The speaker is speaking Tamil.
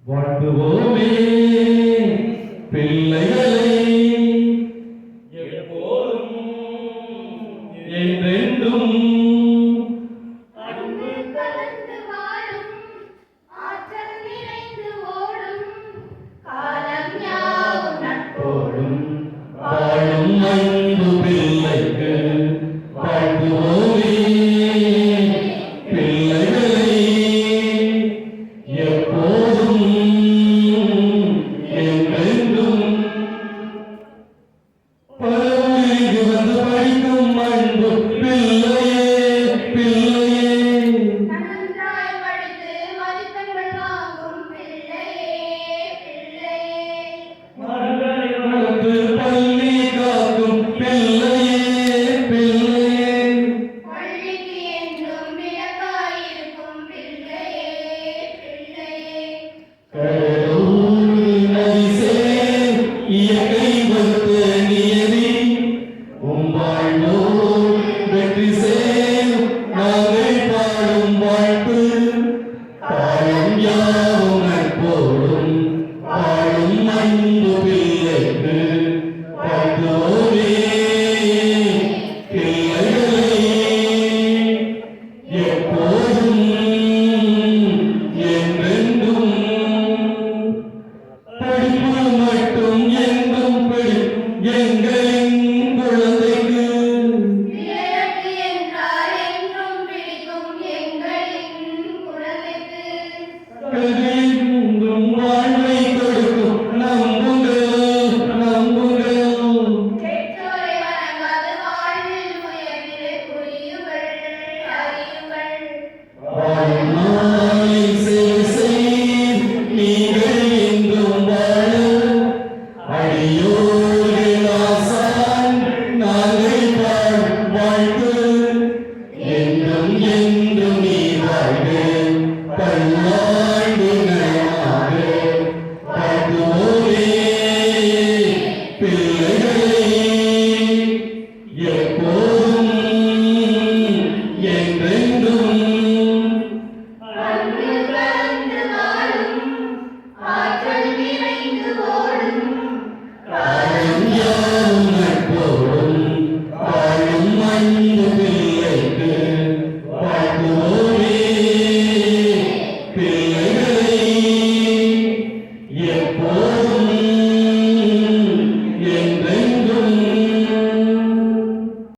வாழ்த்துவோமே பிள்ளைகளை எப்போதும் என்றென்றும் அன்பு கலந்து வாழும் ஆற்றல் நிறைந்து ஓடும் காலம் யாவும் நட்போடும் வாழும் அன்பு பிள்ளைக்கு வாழ்த்துவோமே பிள்ளைகளை எப்போதும் என்றென்றும் பரவலிங்கு வந்து படிக்கும் அன்பு பிள்ளையே பிள்ளையே நன்றாய் படித்து மதிப்பெண்கள் வாங்கும் பிள்ளையே பிள்ளையே வளர்த்து பள்ளி காக்கும் பிள்ளையே பிள்ளையே பள்ளிக்கு என்றும் விளக்காயிருக்கும் பிள்ளையே பிள்ளையே கடலூர் நதிசேர் இயற்கை வந்த நியதி உம்பாழ்வோர் வெற்றி சேர் நாங்கள் பாடும் வாழ்த்து காலம் யார்